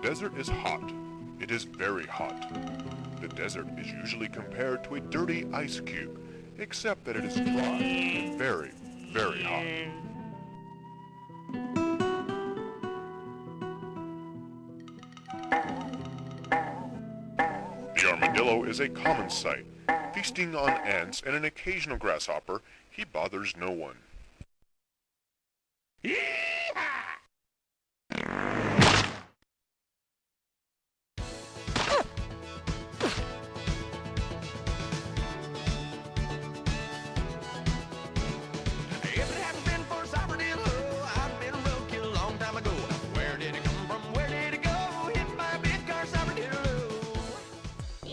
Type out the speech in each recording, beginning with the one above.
desert is hot. It is very hot. The desert is usually compared to a dirty ice cube, except that it is dry and very, very hot. The armadillo is a common sight. Feasting on ants and an occasional grasshopper, he bothers no one. If it hadn't been for Cyberdillo, I'd been roadkill a long time ago. Where did it come from? Where did it go? Hit by a big car, Cyberdillo.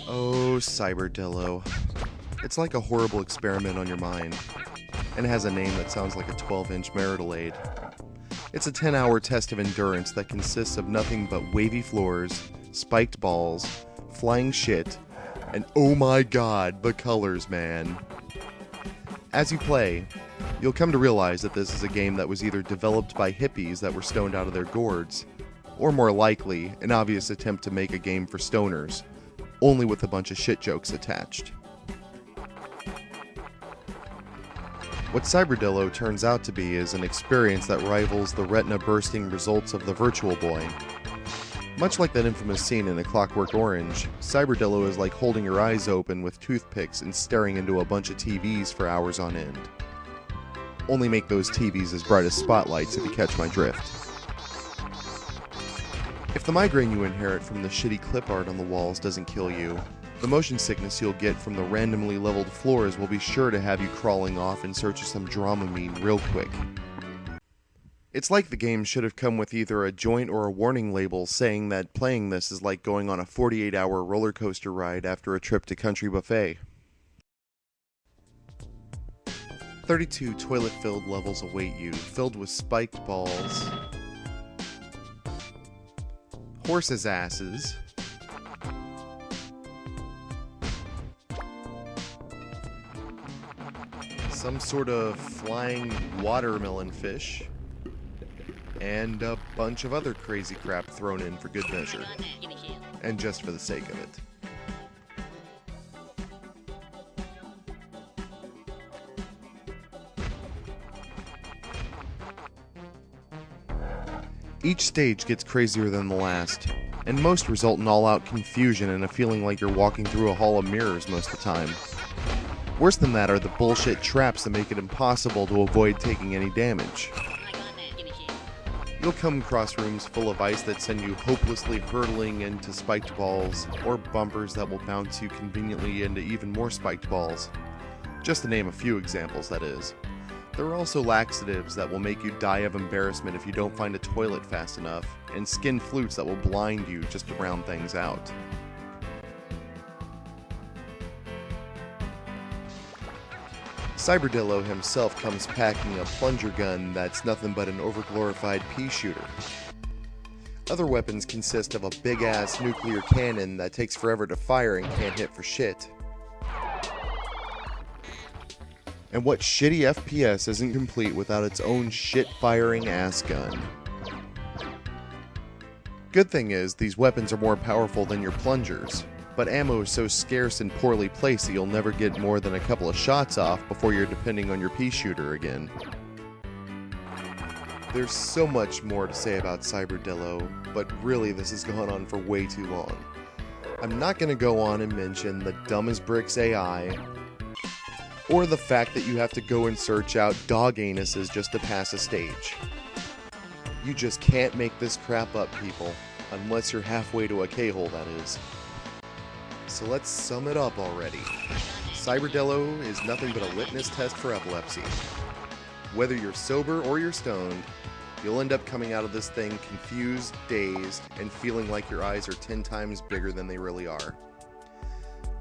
Oh, Cyberdillo. It's like a horrible experiment on your mind, and it has a name that sounds like a 12-inch marital aid. It's a 10-hour test of endurance that consists of nothing but wavy floors, spiked balls, flying shit, and oh my god, the colors, man. As you play, you'll come to realize that this is a game that was either developed by hippies that were stoned out of their gourds, or more likely, an obvious attempt to make a game for stoners, only with a bunch of shit jokes attached. What Cyberdillo turns out to be is an experience that rivals the retina-bursting results of the Virtual Boy. Much like that infamous scene in A Clockwork Orange, Cyberdillo is like holding your eyes open with toothpicks and staring into a bunch of TVs for hours on end. Only make those TVs as bright as spotlights if you catch my drift. If the migraine you inherit from the shitty clip art on the walls doesn't kill you, the motion sickness you'll get from the randomly leveled floors will be sure to have you crawling off in search of some Dramamine real quick. It's like the game should have come with either a joint or a warning label saying that playing this is like going on a 48-hour roller coaster ride after a trip to Country Buffet. 32 toilet-filled levels await you, filled with spiked balls, horses' asses, some sort of flying watermelon fish, and a bunch of other crazy crap thrown in for good measure, and just for the sake of it. Each stage gets crazier than the last, and most result in all-out confusion and a feeling like you're walking through a hall of mirrors most of the time. Worse than that are the bullshit traps that make it impossible to avoid taking any damage. You'll come across rooms full of ice that send you hopelessly hurtling into spiked balls, or bumpers that will bounce you conveniently into even more spiked balls. Just to name a few examples, that is. There are also laxatives that will make you die of embarrassment if you don't find a toilet fast enough, and skin flutes that will blind you just to round things out. Cyberdillo himself comes packing a plunger gun that's nothing but an overglorified pea shooter. Other weapons consist of a big-ass nuclear cannon that takes forever to fire and can't hit for shit. And what shitty FPS isn't complete without its own shit-firing ass gun? Good thing is, these weapons are more powerful than your plungers, but ammo is so scarce and poorly placed that you'll never get more than a couple of shots off before you're depending on your pea shooter again. There's so much more to say about Cyberdillo, but really this has gone on for way too long. I'm not going to go on and mention the dumb as bricks AI, or the fact that you have to go and search out dog anuses just to pass a stage. You just can't make this crap up, people, unless you're halfway to a K-hole, that is. So let's sum it up already. Cyberdillo is nothing but a litmus test for epilepsy. Whether you're sober or you're stoned, you'll end up coming out of this thing confused, dazed, and feeling like your eyes are 10 times bigger than they really are.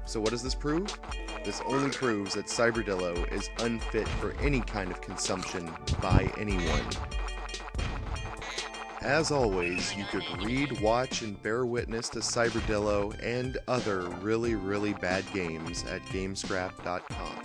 So what does this prove? This only proves that Cyberdillo is unfit for any kind of consumption by anyone. As always, you could read, watch, and bear witness to Cyberdillo and other really, really bad games at Gamescrap.com.